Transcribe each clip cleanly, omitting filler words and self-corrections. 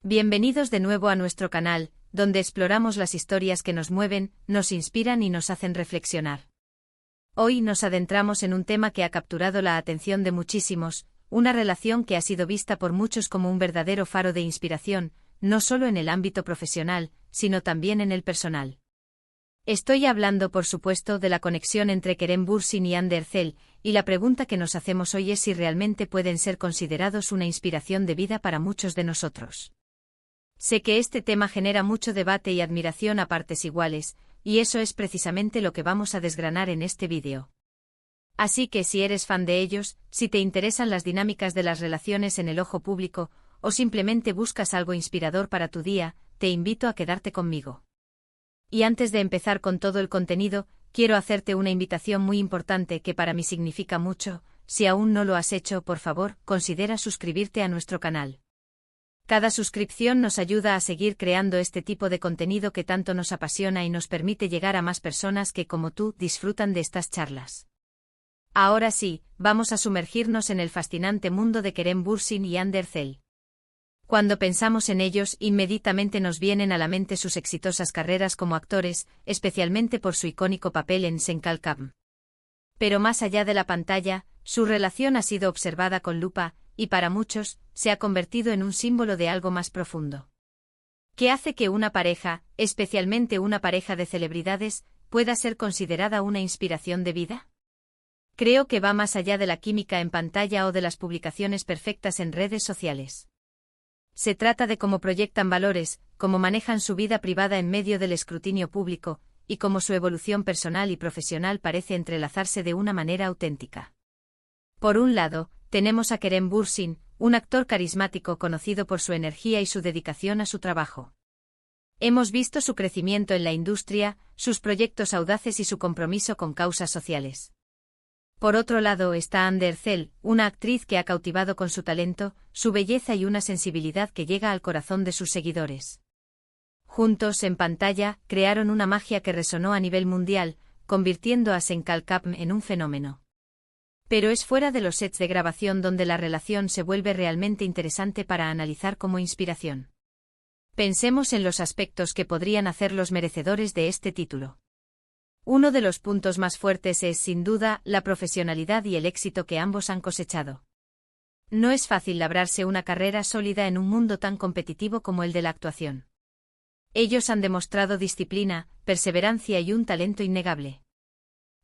Bienvenidos de nuevo a nuestro canal, donde exploramos las historias que nos mueven, nos inspiran y nos hacen reflexionar. Hoy nos adentramos en un tema que ha capturado la atención de muchísimos, una relación que ha sido vista por muchos como un verdadero faro de inspiración, no solo en el ámbito profesional, sino también en el personal. Estoy hablando, por supuesto, de la conexión entre Kerem Bürsin y Hande Erçel, y la pregunta que nos hacemos hoy es si realmente pueden ser considerados una inspiración de vida para muchos de nosotros. Sé que este tema genera mucho debate y admiración a partes iguales, y eso es precisamente lo que vamos a desgranar en este vídeo. Así que si eres fan de ellos, si te interesan las dinámicas de las relaciones en el ojo público, o simplemente buscas algo inspirador para tu día, te invito a quedarte conmigo. Y antes de empezar con todo el contenido, quiero hacerte una invitación muy importante que para mí significa mucho. Si aún no lo has hecho, por favor, considera suscribirte a nuestro canal. Cada suscripción nos ayuda a seguir creando este tipo de contenido que tanto nos apasiona y nos permite llegar a más personas que, como tú, disfrutan de estas charlas. Ahora sí, vamos a sumergirnos en el fascinante mundo de Kerem Bürsin y Hande Erçel. Cuando pensamos en ellos, inmediatamente nos vienen a la mente sus exitosas carreras como actores, especialmente por su icónico papel en Sen Kalkam. Pero más allá de la pantalla, su relación ha sido observada con lupa, y para muchos, se ha convertido en un símbolo de algo más profundo. ¿Qué hace que una pareja, especialmente una pareja de celebridades, pueda ser considerada una inspiración de vida? Creo que va más allá de la química en pantalla o de las publicaciones perfectas en redes sociales. Se trata de cómo proyectan valores, cómo manejan su vida privada en medio del escrutinio público, y cómo su evolución personal y profesional parece entrelazarse de una manera auténtica. Por un lado, tenemos a Kerem Bürsin, un actor carismático conocido por su energía y su dedicación a su trabajo. Hemos visto su crecimiento en la industria, sus proyectos audaces y su compromiso con causas sociales. Por otro lado está Hande Erçel, una actriz que ha cautivado con su talento, su belleza y una sensibilidad que llega al corazón de sus seguidores. Juntos, en pantalla, crearon una magia que resonó a nivel mundial, convirtiendo a Sen Kalkam en un fenómeno. Pero es fuera de los sets de grabación donde la relación se vuelve realmente interesante para analizar como inspiración. Pensemos en los aspectos que podrían hacerlos merecedores de este título. Uno de los puntos más fuertes es, sin duda, la profesionalidad y el éxito que ambos han cosechado. No es fácil labrarse una carrera sólida en un mundo tan competitivo como el de la actuación. Ellos han demostrado disciplina, perseverancia y un talento innegable.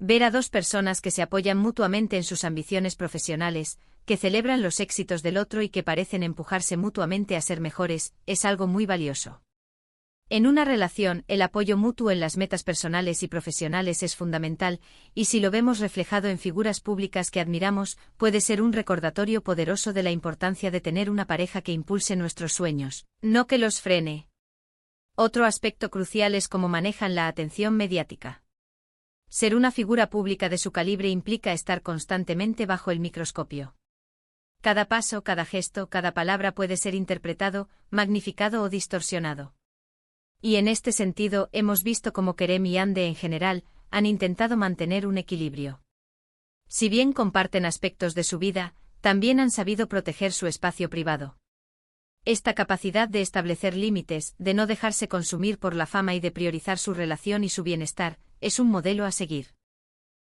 Ver a dos personas que se apoyan mutuamente en sus ambiciones profesionales, que celebran los éxitos del otro y que parecen empujarse mutuamente a ser mejores, es algo muy valioso. En una relación, el apoyo mutuo en las metas personales y profesionales es fundamental, y si lo vemos reflejado en figuras públicas que admiramos, puede ser un recordatorio poderoso de la importancia de tener una pareja que impulse nuestros sueños, no que los frene. Otro aspecto crucial es cómo manejan la atención mediática. Ser una figura pública de su calibre implica estar constantemente bajo el microscopio. Cada paso, cada gesto, cada palabra puede ser interpretado, magnificado o distorsionado. Y en este sentido, hemos visto cómo Kerem y Hande en general, han intentado mantener un equilibrio. Si bien comparten aspectos de su vida, también han sabido proteger su espacio privado. Esta capacidad de establecer límites, de no dejarse consumir por la fama y de priorizar su relación y su bienestar, es un modelo a seguir.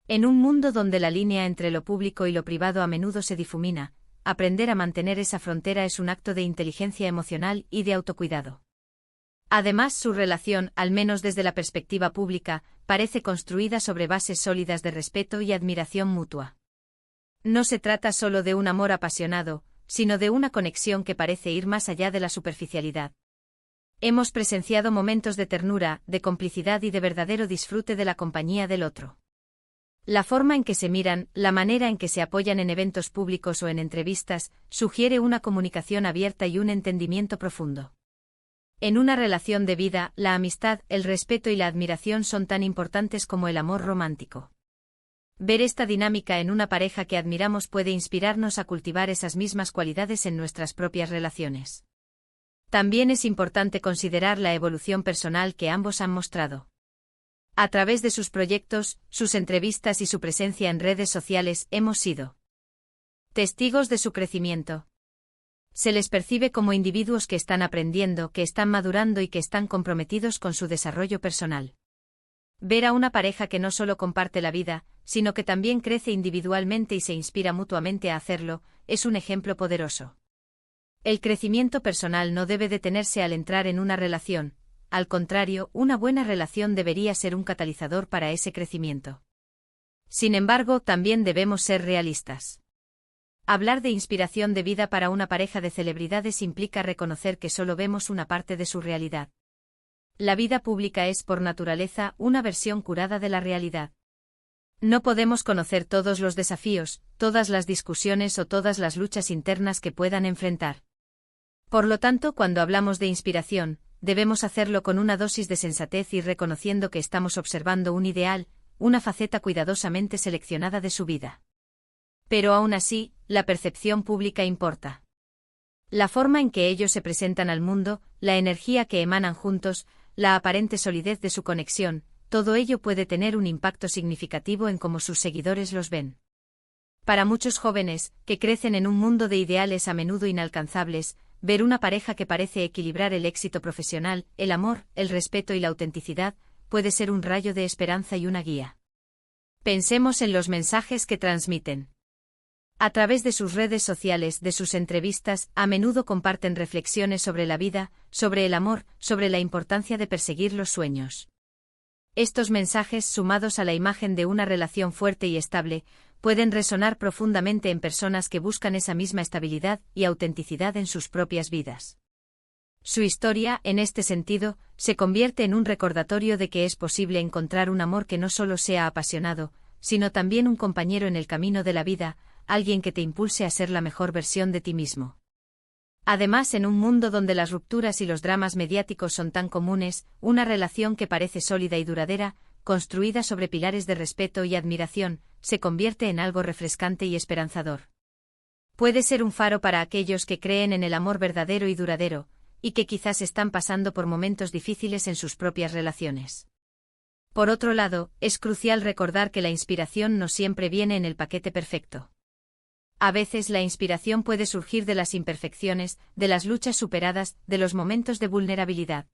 En un mundo donde la línea entre lo público y lo privado a menudo se difumina, aprender a mantener esa frontera es un acto de inteligencia emocional y de autocuidado. Además, su relación, al menos desde la perspectiva pública, parece construida sobre bases sólidas de respeto y admiración mutua. No se trata solo de un amor apasionado, sino de una conexión que parece ir más allá de la superficialidad. Hemos presenciado momentos de ternura, de complicidad y de verdadero disfrute de la compañía del otro. La forma en que se miran, la manera en que se apoyan en eventos públicos o en entrevistas, sugiere una comunicación abierta y un entendimiento profundo. En una relación de vida, la amistad, el respeto y la admiración son tan importantes como el amor romántico. Ver esta dinámica en una pareja que admiramos puede inspirarnos a cultivar esas mismas cualidades en nuestras propias relaciones. También es importante considerar la evolución personal que ambos han mostrado. A través de sus proyectos, sus entrevistas y su presencia en redes sociales hemos sido testigos de su crecimiento. Se les percibe como individuos que están aprendiendo, que están madurando y que están comprometidos con su desarrollo personal. Ver a una pareja que no solo comparte la vida, sino que también crece individualmente y se inspira mutuamente a hacerlo, es un ejemplo poderoso. El crecimiento personal no debe detenerse al entrar en una relación, al contrario, una buena relación debería ser un catalizador para ese crecimiento. Sin embargo, también debemos ser realistas. Hablar de inspiración de vida para una pareja de celebridades implica reconocer que solo vemos una parte de su realidad. La vida pública es, por naturaleza, una versión curada de la realidad. No podemos conocer todos los desafíos, todas las discusiones o todas las luchas internas que puedan enfrentar. Por lo tanto, cuando hablamos de inspiración, debemos hacerlo con una dosis de sensatez y reconociendo que estamos observando un ideal, una faceta cuidadosamente seleccionada de su vida. Pero aún así, la percepción pública importa. La forma en que ellos se presentan al mundo, la energía que emanan juntos, la aparente solidez de su conexión, todo ello puede tener un impacto significativo en cómo sus seguidores los ven. Para muchos jóvenes, que crecen en un mundo de ideales a menudo inalcanzables, ver una pareja que parece equilibrar el éxito profesional, el amor, el respeto y la autenticidad, puede ser un rayo de esperanza y una guía. Pensemos en los mensajes que transmiten. A través de sus redes sociales, de sus entrevistas, a menudo comparten reflexiones sobre la vida, sobre el amor, sobre la importancia de perseguir los sueños. Estos mensajes, sumados a la imagen de una relación fuerte y estable, pueden resonar profundamente en personas que buscan esa misma estabilidad y autenticidad en sus propias vidas. Su historia, en este sentido, se convierte en un recordatorio de que es posible encontrar un amor que no solo sea apasionado, sino también un compañero en el camino de la vida, alguien que te impulse a ser la mejor versión de ti mismo. Además, en un mundo donde las rupturas y los dramas mediáticos son tan comunes, una relación que parece sólida y duradera, construida sobre pilares de respeto y admiración, se convierte en algo refrescante y esperanzador. Puede ser un faro para aquellos que creen en el amor verdadero y duradero, y que quizás están pasando por momentos difíciles en sus propias relaciones. Por otro lado, es crucial recordar que la inspiración no siempre viene en el paquete perfecto. A veces la inspiración puede surgir de las imperfecciones, de las luchas superadas, de los momentos de vulnerabilidad.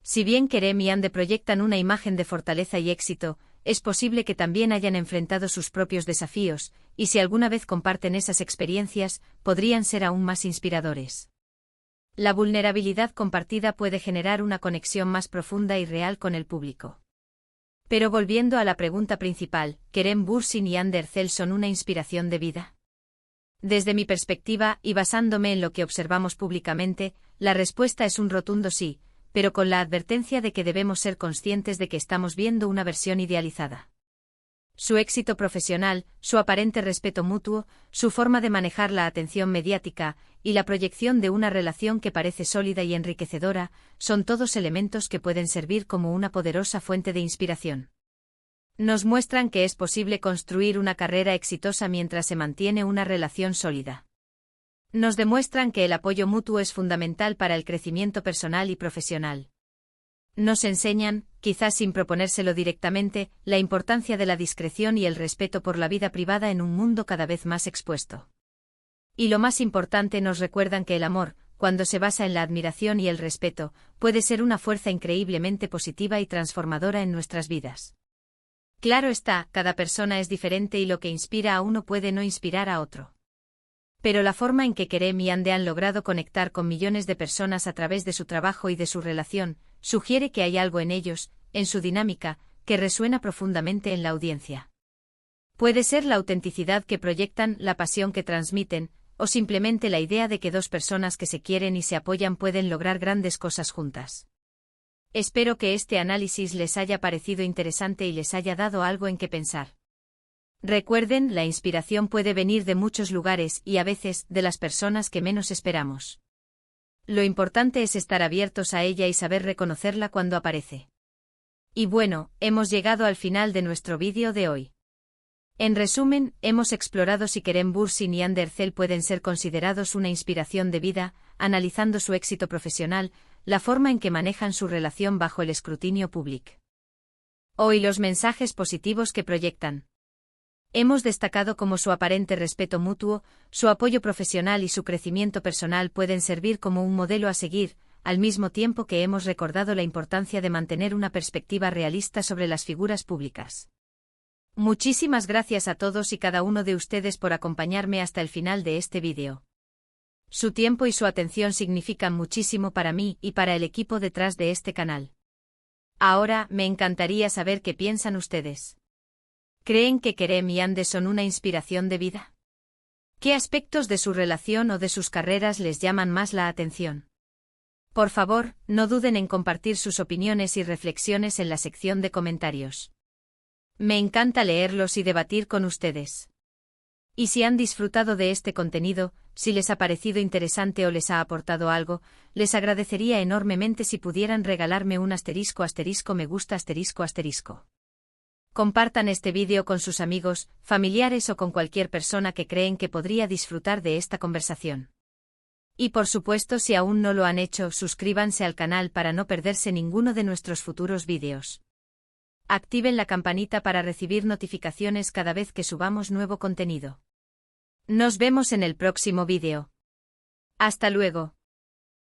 Si bien Kerem y Ande proyectan una imagen de fortaleza y éxito, es posible que también hayan enfrentado sus propios desafíos, y si alguna vez comparten esas experiencias, podrían ser aún más inspiradores. La vulnerabilidad compartida puede generar una conexión más profunda y real con el público. Pero volviendo a la pregunta principal, ¿Kerem Bürsin y Ande Erçel son una inspiración de vida? Desde mi perspectiva, y basándome en lo que observamos públicamente, la respuesta es un rotundo sí, pero con la advertencia de que debemos ser conscientes de que estamos viendo una versión idealizada. Su éxito profesional, su aparente respeto mutuo, su forma de manejar la atención mediática, y la proyección de una relación que parece sólida y enriquecedora, son todos elementos que pueden servir como una poderosa fuente de inspiración. Nos muestran que es posible construir una carrera exitosa mientras se mantiene una relación sólida. Nos demuestran que el apoyo mutuo es fundamental para el crecimiento personal y profesional. Nos enseñan, quizás sin proponérselo directamente, la importancia de la discreción y el respeto por la vida privada en un mundo cada vez más expuesto. Y lo más importante, nos recuerdan que el amor, cuando se basa en la admiración y el respeto, puede ser una fuerza increíblemente positiva y transformadora en nuestras vidas. Claro está, cada persona es diferente y lo que inspira a uno puede no inspirar a otro. Pero la forma en que Kerem y Ande han logrado conectar con millones de personas a través de su trabajo y de su relación, sugiere que hay algo en ellos, en su dinámica, que resuena profundamente en la audiencia. Puede ser la autenticidad que proyectan, la pasión que transmiten, o simplemente la idea de que dos personas que se quieren y se apoyan pueden lograr grandes cosas juntas. Espero que este análisis les haya parecido interesante y les haya dado algo en que pensar. Recuerden, la inspiración puede venir de muchos lugares y a veces de las personas que menos esperamos. Lo importante es estar abiertos a ella y saber reconocerla cuando aparece. Y bueno, hemos llegado al final de nuestro vídeo de hoy. En resumen, hemos explorado si Kerem Bürsin y Ande Erçel pueden ser considerados una inspiración de vida, analizando su éxito profesional, la forma en que manejan su relación bajo el escrutinio público. Hoy los mensajes positivos que proyectan. Hemos destacado cómo su aparente respeto mutuo, su apoyo profesional y su crecimiento personal pueden servir como un modelo a seguir, al mismo tiempo que hemos recordado la importancia de mantener una perspectiva realista sobre las figuras públicas. Muchísimas gracias a todos y cada uno de ustedes por acompañarme hasta el final de este vídeo. Su tiempo y su atención significan muchísimo para mí y para el equipo detrás de este canal. Ahora, me encantaría saber qué piensan ustedes. ¿Creen que Kerem y Andes son una inspiración de vida? ¿Qué aspectos de su relación o de sus carreras les llaman más la atención? Por favor, no duden en compartir sus opiniones y reflexiones en la sección de comentarios. Me encanta leerlos y debatir con ustedes. Y si han disfrutado de este contenido, si les ha parecido interesante o les ha aportado algo, les agradecería enormemente si pudieran regalarme un *** me gusta ***. Compartan este vídeo con sus amigos, familiares o con cualquier persona que creen que podría disfrutar de esta conversación. Y por supuesto, si aún no lo han hecho, suscríbanse al canal para no perderse ninguno de nuestros futuros vídeos. Activen la campanita para recibir notificaciones cada vez que subamos nuevo contenido. Nos vemos en el próximo vídeo. Hasta luego.